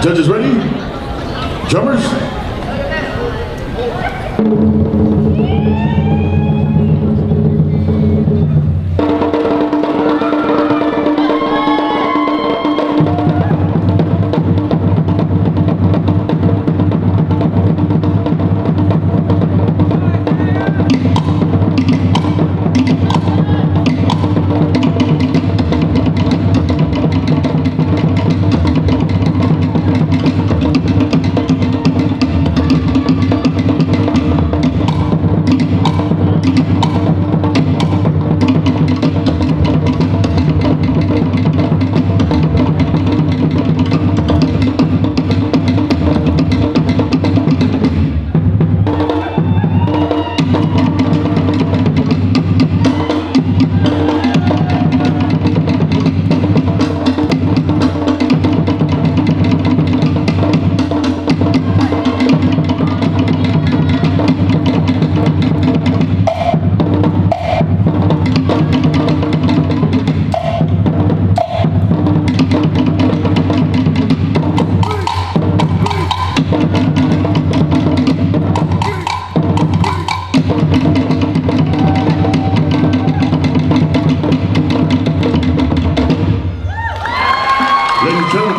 Judges ready? Drummers?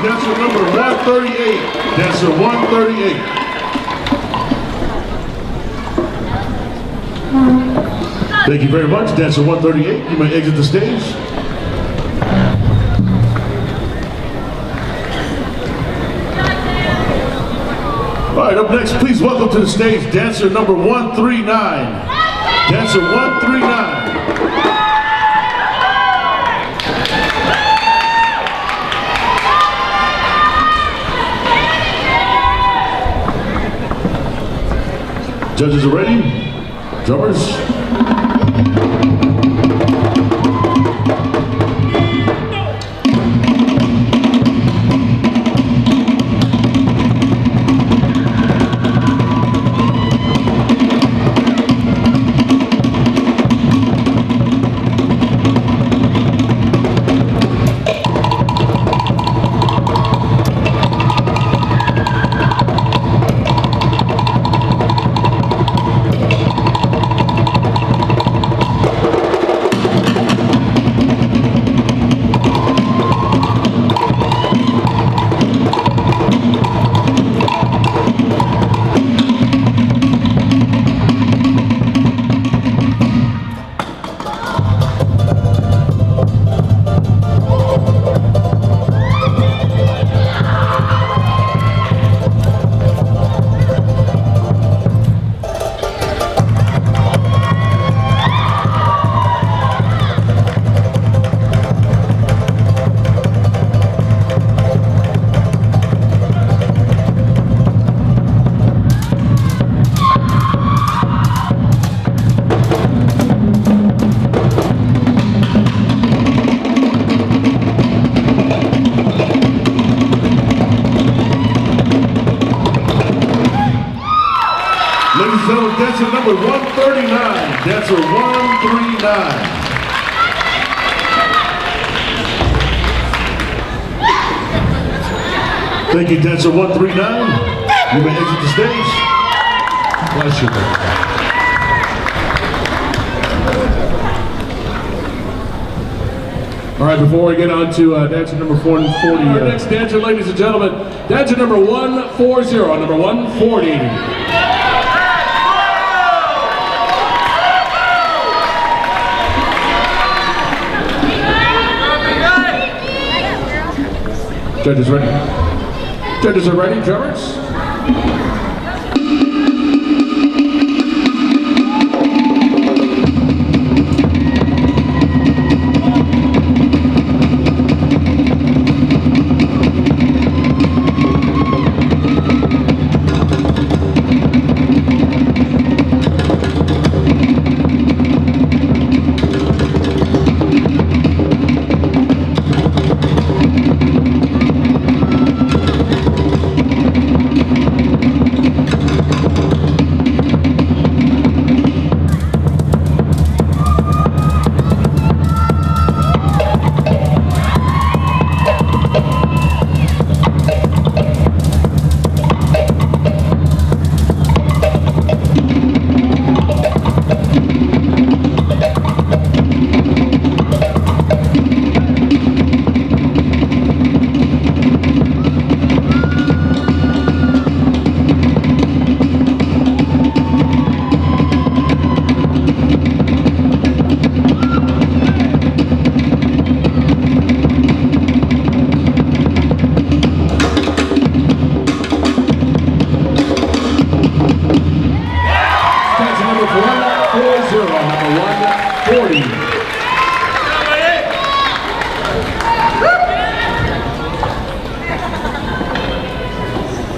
Dancer number 138. Dancer 138. Thank you very much, Dancer 138. You may exit the stage. All right, up next, please welcome to the stage Dancer number 139. Dancer 139. Judges are ready? Drummers? Dancer number 139, Dancer 139. Thank you, Dancer 139. You may exit the stage. Bless you. All right, before we get on to dancer number 440, our next dancer, ladies and gentlemen, dancer number 140, number 140. Judges ready? Judges are ready, drummers? 40.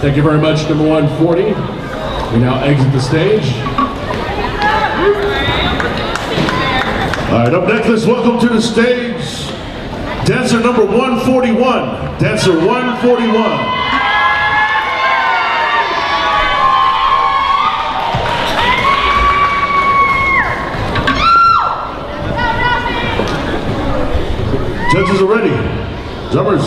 Thank you very much, number 140. We now exit the stage. All right, up next, let's welcome to the stage dancer number 141. Dancer 141. Judges are ready. Drummers.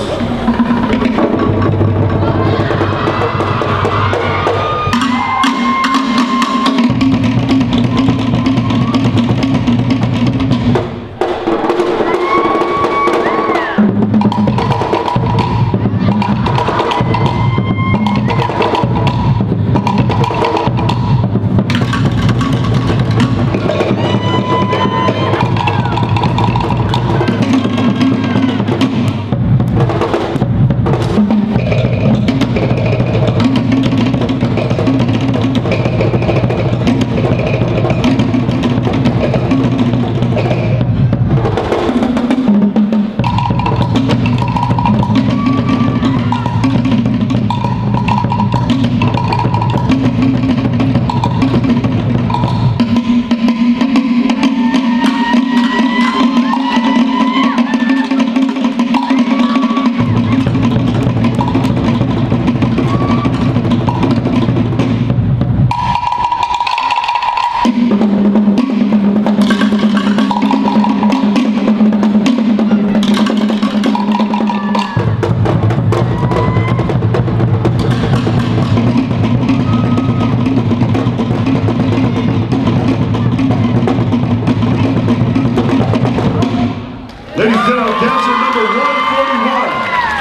Ladies and gentlemen, dancer number 141.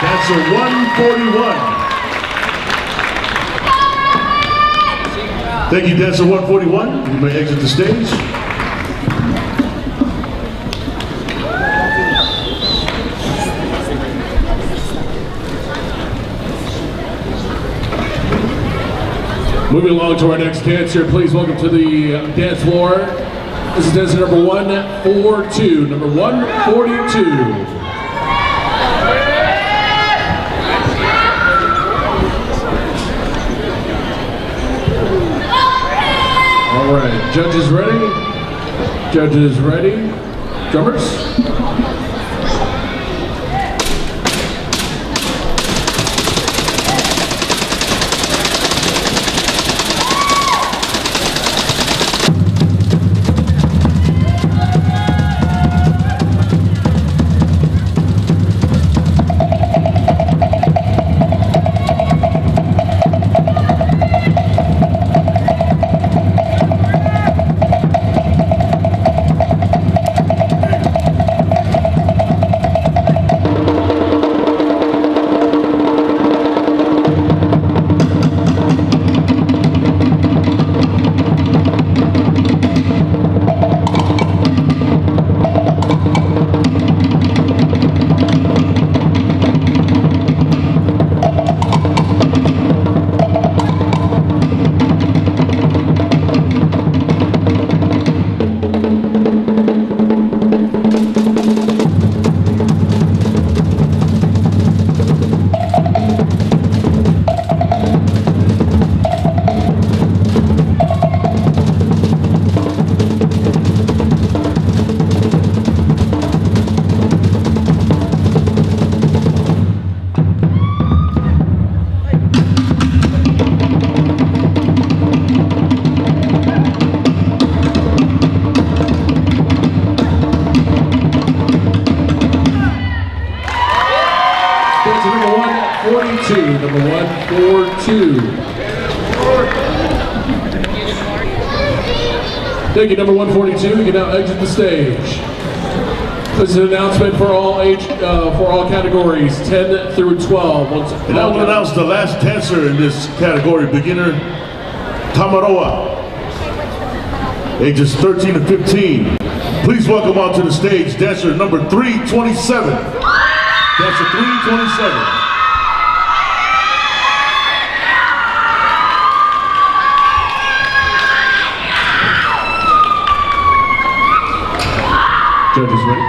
Dancer 141. Thank you, dancer 141. You may exit the stage. Moving along to our next dancer, please welcome to the dance floor. This is dancer number 142. Number 142. All right, judges ready? Judges ready? Drummers? Number 142. Thank you, number 142. You can now exit the stage. This is an announcement for all categories, 10 through 12. And I will announce the last dancer in this category, beginner Tamaroa, ages 13 to 15. Please welcome onto the stage dancer number 327. Dancer 327. Judges ready?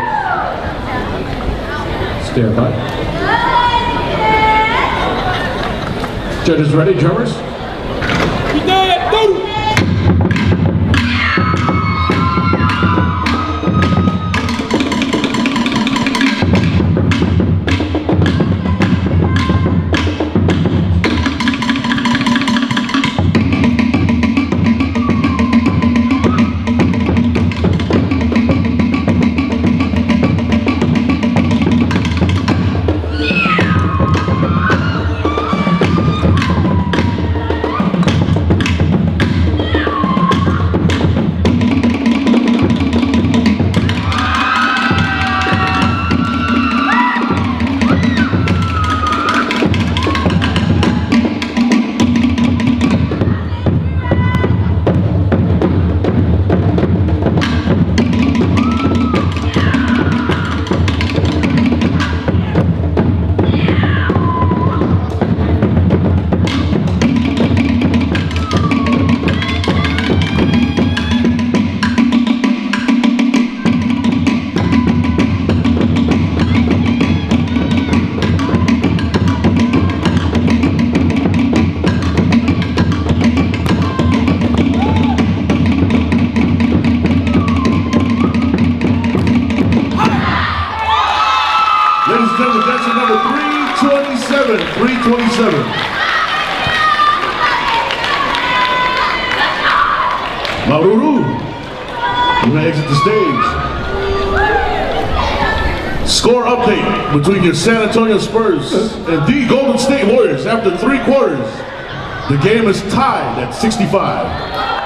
Stand by. Judges ready, drummers? Ladies and gentlemen, dancer number 327. 327. Maruru, you may exit the stage. Score update between your San Antonio Spurs and the Golden State Warriors after 3 quarters. The game is tied at 65.